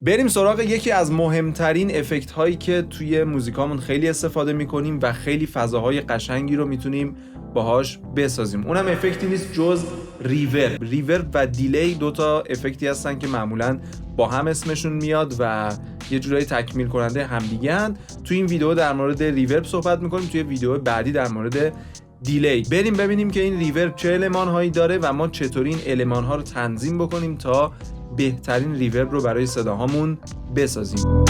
بریم سراغ یکی از مهمترین افکت هایی که توی موزیکامون خیلی استفاده میکنیم و خیلی فضاهای قشنگی رو میتونیم باهاش بسازیم. اونم افکتی نیست جز ریورب. ریورب و دیلی دوتا افکتی هستن که معمولا با هم اسمشون میاد و یه جورایی تکمیل کننده همدیگه هن. توی این ویدیو در مورد ریورب صحبت میکنیم، توی ویدیو بعدی در مورد دیلی. بریم ببینیم که این ریورب چه المان هایی داره و ما چطوری این المان ها رو تنظیم بکنیم تا بهترین ریورب رو برای صداهامون بسازیم.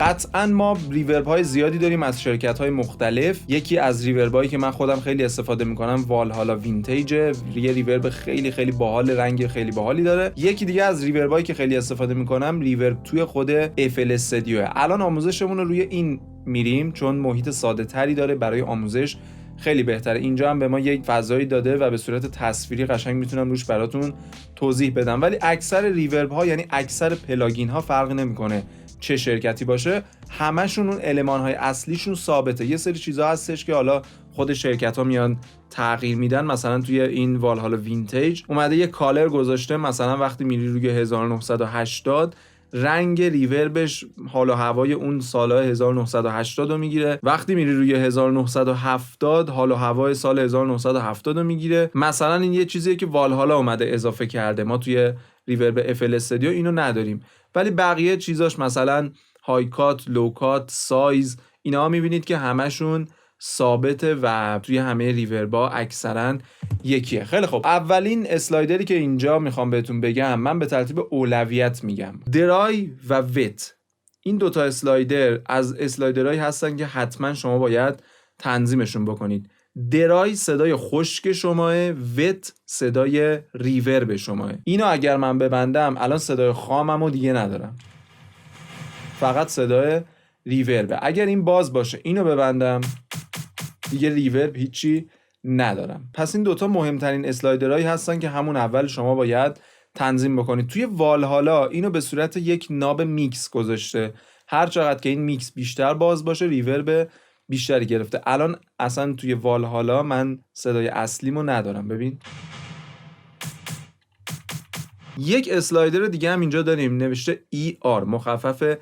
قطعاً ما ریورب های زیادی داریم از شرکت های مختلف. یکی از ریورب هایی که من خودم خیلی استفاده میکنم والهالا وینتیج، یه ریورب خیلی خیلی باحال، رنگ خیلی باحالی داره. یکی دیگه از ریورب هایی که خیلی استفاده میکنم ریورب توی خود FL استودیو. الان آموزشمون رو روی این میریم چون محیط ساده تری داره برای آموزش، خیلی بهتره. اینجا هم به ما یک فضایی داده و به صورت تصویری قشنگ میتونم روش براتون توضیح بدم. ولی اکثر ریورب ها، یعنی اکثر پلاگین ها، فرق نمیکنه چه شرکتی باشه، همشون اون المان های اصلیشون ثابته. یه سری چیزا هستش که حالا خود شرکت ها میان تغییر میدن. مثلا توی این والهالا وینتیج اومده یه کالر گذاشته، مثلا وقتی میری روی 1980 رنگ ریوربش حال و هوای اون سالهای 1980 رو میگیره، وقتی میری روی 1970 حال و هوای سال 1970 رو میگیره. مثلا این یه چیزیه که والهالا اومده اضافه کرده، ما توی ریورب FL استودیو اینو نداریم. ولی بقیه چیزاش مثلا هایکات، لوکات، سایز، اینا میبینید که همشون ثابته و توی همه ریوربا اکثرا یکیه. خیلی خب، اولین اسلایدری که اینجا میخوام بهتون بگم، من به ترتیب اولویت میگم درای و ویت. این دوتا اسلایدر از اسلایدرهایی هستن که حتما شما باید تنظیمشون بکنید. درای صدای خشک شماه، ویت صدای ریورب شماه. اینو اگر من ببندم الان صدای خاممو دیگه ندارم، فقط صدای ریورب. اگر این باز باشه اینو ببندم دیگه ریورب هیچی ندارم. پس این دوتا مهمترین اسلایدرهایی هستن که همون اول شما باید تنظیم بکنید. توی والهالا اینو به صورت یک ناب میکس گذاشته، هر چقدر که این میکس بیشتر باز باشه ریورب بیشتری گرفته. الان اصلا توی والهالا من صدای اصلیمو ندارم. ببین یک اسلایدر دیگه هم اینجا داریم نوشته ER، مخفف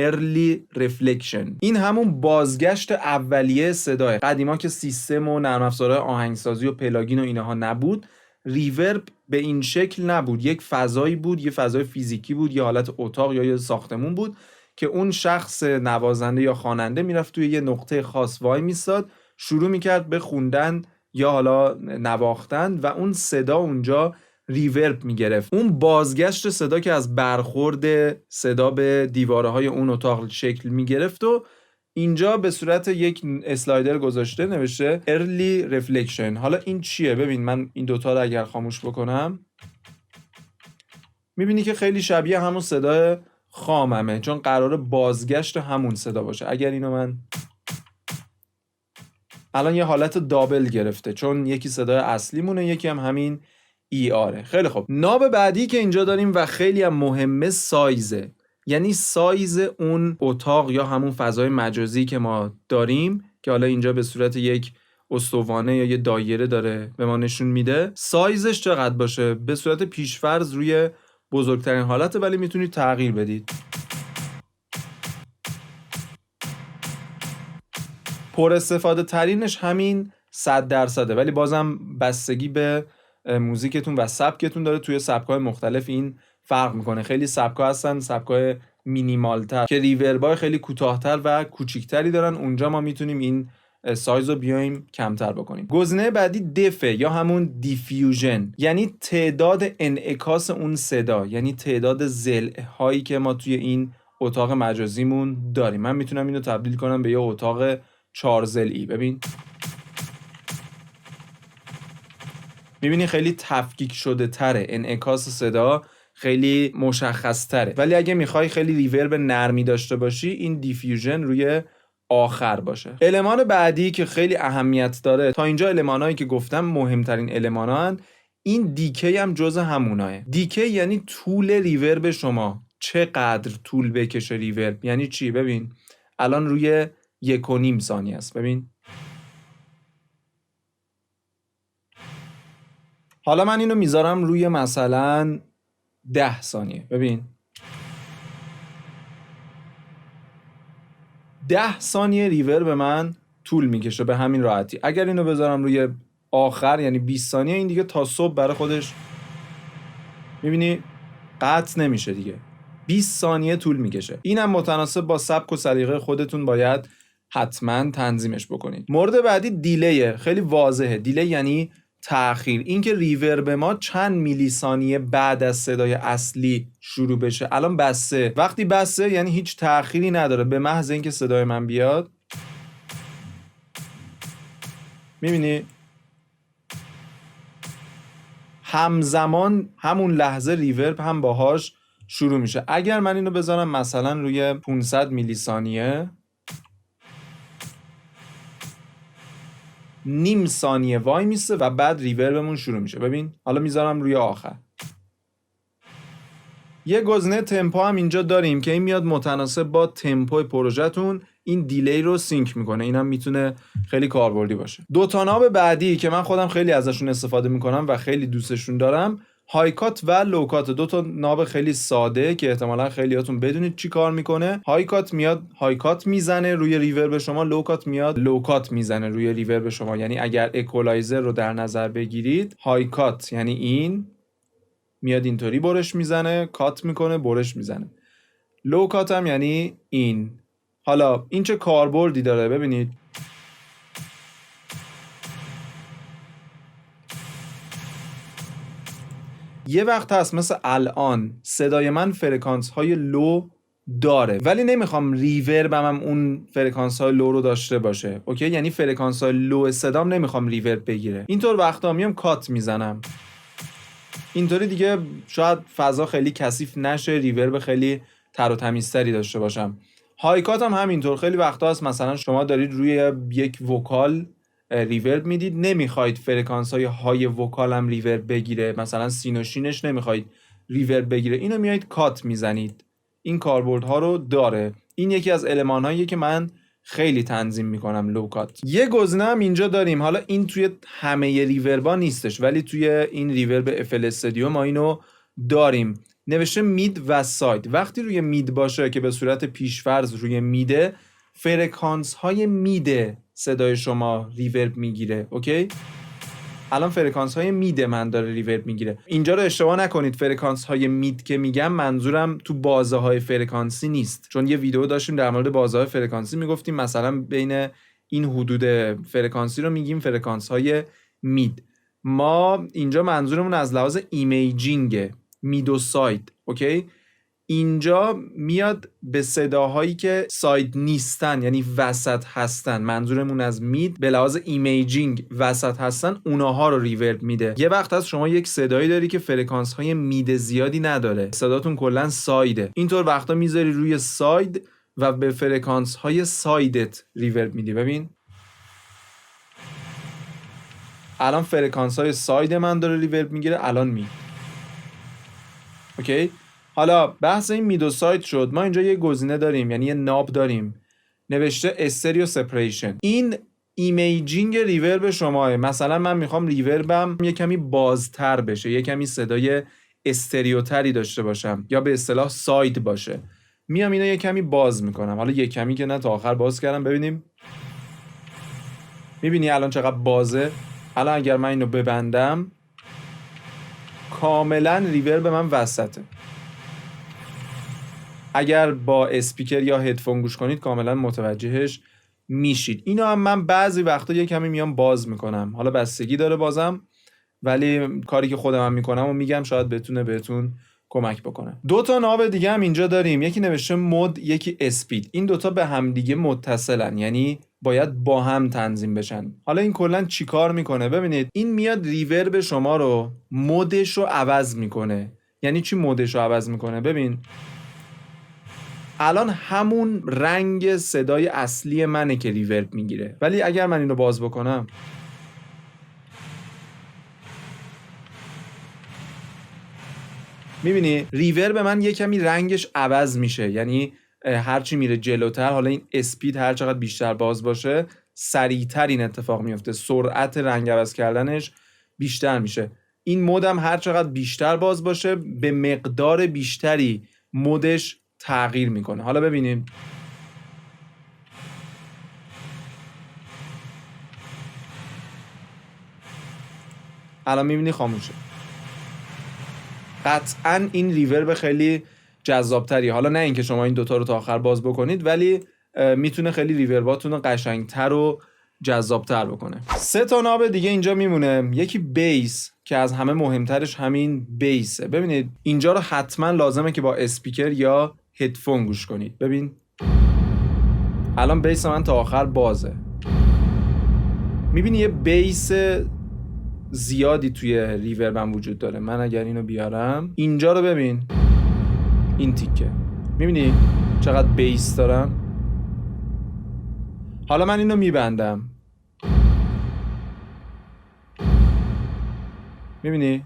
Early Reflection. این همون بازگشت اولیه صدای. قدیما که سیستم و نرم افزارهای آهنگسازی و پلاگین و اینها نبود، ریورب به این شکل نبود. یک فضایی بود، یه فضای فیزیکی بود، یه حالت اتاق یا یه ساختمون بود که اون شخص نوازنده یا خواننده میرفت توی یه نقطه خاص وای میستاد، شروع میکرد به خوندن یا حالا نواختن و اون صدا اونجا ریورب میگرفت. اون بازگشت صدا که از برخورد صدا به دیواره های اون اتاق شکل میگرفت و اینجا به صورت یک اسلایدر گذاشته نوشته Early Reflection. حالا این چیه؟ ببین من این دوتا رو اگر خاموش بکنم میبینی که خیلی شبیه همون صدای خاممه، چون قراره بازگشت همون صدا باشه. اگر اینو من الان یه حالت دابل گرفته، چون یکی صدای اصلی مونه، یکی هم همین ER. خیلی خب، ناب بعدی که اینجا داریم و خیلی هم مهمه سایزه، یعنی سایز اون اتاق یا همون فضای مجازی که ما داریم که حالا اینجا به صورت یک استوانه یا یه دایره داره به ما نشون میده. سایزش چقدر باشه؟ به صورت پیشفرض روی بزرگترین حالته، ولی میتونید تغییر بدید. پر استفاده ترینش همین 100%، ولی بازم بستگی به موزیکتون و سبکتون داره. توی سبک‌های مختلف این فرق میکنه. خیلی سبک‌ها هستن سبک‌های مینیمال‌تر که ریوربای خیلی کوتاه‌تر و کوچیک‌تری دارن، اونجا ما میتونیم این سایز رو بیایم کمتر بکنیم. گزینه بعدی دفه یا همون دیفیوژن، یعنی تعداد انعکاس اون صدا، یعنی تعداد ضلع‌هایی که ما توی این اتاق مجازیمون داریم. من میتونم اینو تبدیل کنم به یه اتاق 4 ضلعی. ببین میبینی خیلی تفکیک شده تره، انعکاس صدا خیلی مشخص تره. ولی اگه میخوای خیلی ریورب نرمی داشته باشی این دیفیوژن روی آخر باشه. المان بعدی که خیلی اهمیت داره، تا اینجا المانایی که گفتم مهمترین المانان، این دیکی هم جز هموناه. دیکی یعنی طول ریورب شما، چقدر طول بکشه ریورب. یعنی چی؟ ببین الان روی 1.5 ثانیه است. ببین حالا من اینو میذارم روی مثلا 10 ثانیه. ببین 10 ثانیه ریورب من طول میکشه به همین راحتی. اگر اینو بذارم روی آخر یعنی 20 ثانیه، این دیگه تا صبح برای خودش میبینی قطع نمیشه دیگه. 20 ثانیه طول میکشه. اینم متناسب با سبک و سلیقه خودتون باید حتما تنظیمش بکنید. مورد بعدی دیلیه. خیلی واضحه. دیلی یعنی تأخیر. اینکه ریورب ما چند میلی ثانیه بعد از صدای اصلی شروع بشه. الان بسه. وقتی بسه یعنی هیچ تأخیری نداره. به محض اینکه صدای من بیاد میبینی همزمان همون لحظه ریورب هم باهاش شروع میشه. اگر من اینو بذارم مثلا روی 500 میلی ثانیه، نیم ثانیه وای میسته و بعد ریوربمون شروع میشه. ببین حالا میذارم روی آخر. یه گزینه تمپو هم اینجا داریم که این میاد متناسب با تمپو پروژهتون این دیلی رو سینک میکنه. اینم میتونه خیلی کاربردی باشه. دو تا ناب بعدی که من خودم خیلی ازشون استفاده میکنم و خیلی دوستشون دارم، هایکات و لوکات. دو تا ناب خیلی ساده که احتمالاً خیلیاتون بدونید چی کار میکنه. هایکات میاد هایکات میزنه روی ریورب شما، لوکات میاد لوکات میزنه روی ریورب شما. یعنی اگر اکولایزر رو در نظر بگیرید، هایکات یعنی این میاد اینطوری برش میزنه، کات میکنه، برش میزنه. لوکات هم یعنی این. حالا این چه کاربردی داره ببینید. یه وقت هست مثل الان صدای من فرکانس های لو داره ولی نمیخوام ریوربم هم اون فرکانس های لو رو داشته باشه. اوکی، یعنی فرکانس های لو صدام نمیخوام ریورب بگیره. اینطور وقتا میام کات میزنم. اینطوری دیگه شاید فضا خیلی کثیف نشه، ریورب خیلی تر و تمیزتری داشته باشم. هایکات هم همینطور. خیلی وقتا هست مثلا شما دارید روی یک وکال ریورب میدید، نمیخواید فرکانس های های وکال هم ریورب بگیره، مثلا سین و شینش نمیخواید ریورب بگیره، اینو میایید کات میزنید. این کاربردها رو داره. این یکی از المان هاییه که من خیلی تنظیم میکنم، لوکات. یه گزینه هم اینجا داریم. حالا این توی همه ریوربا نیستش ولی توی این ریورب افل استودیو ما اینو داریم. نوشته مید و ساید. وقتی روی مید باشه که به صورت پیشفرض روی میده، فرکانس های مید صدای شما ریورب میگیره. اوکی؟ الان فرکانس های مید من داره ریورب میگیره. اینجا رو اشتباه نکنید. فرکانس های مید که میگم منظورم تو بازه های فرکانسی نیست، چون یه ویدیو داشتیم در مورد بازه های فرکانسی میگفتیم مثلا بین این حدود فرکانسی رو میگیم فرکانس های مید. ما اینجا منظورمون از لحاظ ایمیجینگ مید و ساید. اوکی؟ اینجا میاد به صداهایی که ساید نیستن یعنی وسط هستن. منظورمون از مید به لحاظ ایمیجینگ وسط هستن، اونها رو ریورب میده. یه وقت هست شما یک صدایی داری که فرکانس های مید زیادی نداره، صداتون کلا سایده. اینطور وقتا میذاری روی ساید و به فرکانس های سایدت ریورب میدی. ببین الان فرکانس های ساید من داره ریورب میگیره، الان مید. اوکی؟ حالا بحث این مید و ساید شد. ما اینجا یه گزینه داریم، یعنی یه ناب داریم نوشته استریو سپریشن. این ایمیجینگ ریورب شماه. مثلا من میخوام ریوربم یه کمی بازتر بشه، یه کمی صدای استریوتری داشته باشم یا به اصطلاح ساید باشه. میام اینو یه کمی باز میکنم. حالا یه کمی که نه، تا آخر باز کردم. ببینیم میبینی الان چقدر بازه. الان اگر من اینو ببندم کاملا ریورب من وسطه. اگر با اسپیکر یا هدفون گوش کنید کاملا متوجهش میشید. اینو هم من بعضی وقتا یه کمی میام باز میکنم. حالا بستگی داره بازم، ولی کاری که خودم هم میکنم و میگم شاید بتونه بهتون کمک بکنه. دو تا ناب دیگه هم اینجا داریم. یکی نوشته مود، یکی اسپید. این دوتا به هم دیگه متصلن، یعنی باید با هم تنظیم بشن. حالا این کلا چی کار میکنه؟ ببینید این میاد ریورب شما رو مودش رو عوض میکنه. یعنی چی مودش رو عوض میکنه؟ ببین الان همون رنگ صدای اصلی منه که ریورب میگیره، ولی اگر من اینو باز بکنم میبینی ریورب من یه کمی رنگش عوض میشه. یعنی هرچی میره جلوتر، حالا این اسپید هر چقدر بیشتر باز باشه سریعتر این اتفاق میفته، سرعت رنگ عوض کردنش بیشتر میشه. این مودم هر چقدر بیشتر باز باشه به مقدار بیشتری مودش تغییر میکنه. حالا ببینیم. الان میبینی خاموشه. قطعاً این ریورب خیلی جذابتری. حالا نه اینکه شما این دوتا رو تا آخر باز بکنید، ولی میتونه خیلی ریورباتون رو قشنگتر و جذابتر بکنه. 3 تا ناب دیگه اینجا میمونه. یکی بیس که از همه مهمترش همین بیسه. ببینید اینجا رو حتما لازمه که با اسپیکر یا هدفون گوش کنید. ببین الان بیس من تا آخر بازه. میبینی یه بیس زیادی توی ریوربم وجود داره. من اگر اینو بیارم اینجا رو ببین، این تیکه میبینی چقدر بیس دارم. حالا من اینو میبندم، میبینی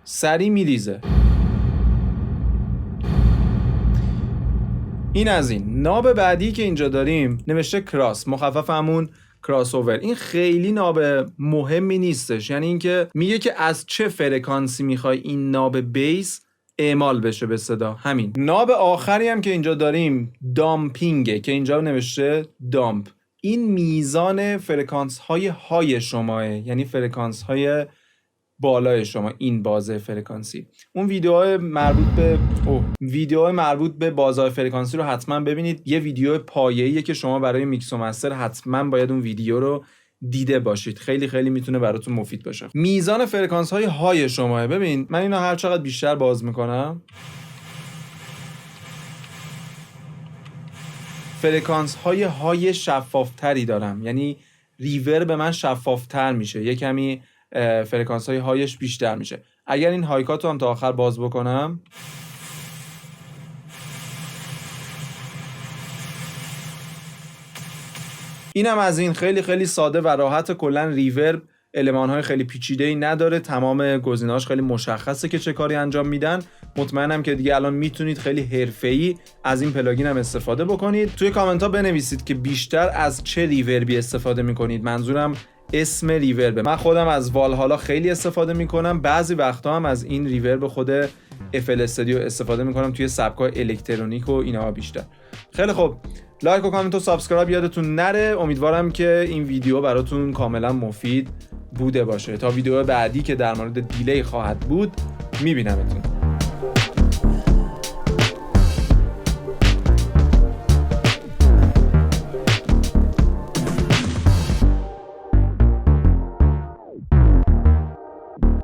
سری میریزه. این از این. ناب بعدی که اینجا داریم نوشته کراس، مخفف همون کراس اوور. این خیلی ناب مهمی نیستش، یعنی اینکه میگه که از چه فرکانسی میخوای این ناب بیس اعمال بشه به صدا. همین. ناب آخری هم که اینجا داریم دامپینگه که اینجا نوشته دامپ. این میزان فرکانس های های شماه، یعنی فرکانس های بالای شما. این بازه فرکانسی. اون ویدیوهای مربوط به بازه فرکانسی رو حتما ببینید. یه ویدیو پایه‌ایه که شما برای میکس و مستر حتما باید اون ویدیو رو دیده باشید. خیلی خیلی میتونه براتون مفید باشه. میزان فرکانس های های شما. ببین من اینو هر چقدر بیشتر باز میکنم، فرکانس های شفافتری دارم، یعنی ریورب من شفافتر میشه، یه کمی فرکانس های هایش بیشتر میشه. اگر این هایکات رو هم تا آخر باز بکنم، اینم از این. خیلی خیلی ساده و راحت. کلا ریورب المان‌های خیلی پیچیده‌ای نداره. تمام گزینه‌هاش خیلی مشخصه که چه کاری انجام میدن. مطمئنم که دیگه الان میتونید خیلی حرفه‌ای از این پلاگین هم استفاده بکنید. توی کامنت‌ها بنویسید که بیشتر از چه ریوربی استفاده میکنید. منظورم اسم ریورب. من خودم از والهالا خیلی استفاده میکنم. بعضی وقتا هم از این ریورب خود FL استودیو استفاده میکنم توی سبک‌های الکترونیک و اینها بیشتر. خیلی خوب. لایک و کامنت و سابسکرایب یادتون نره. امیدوارم که این ویدیو براتون کاملا مفید بوده باشه. تا ویدیو بعدی که در مورد دیلی خواهد بود میبینمتون.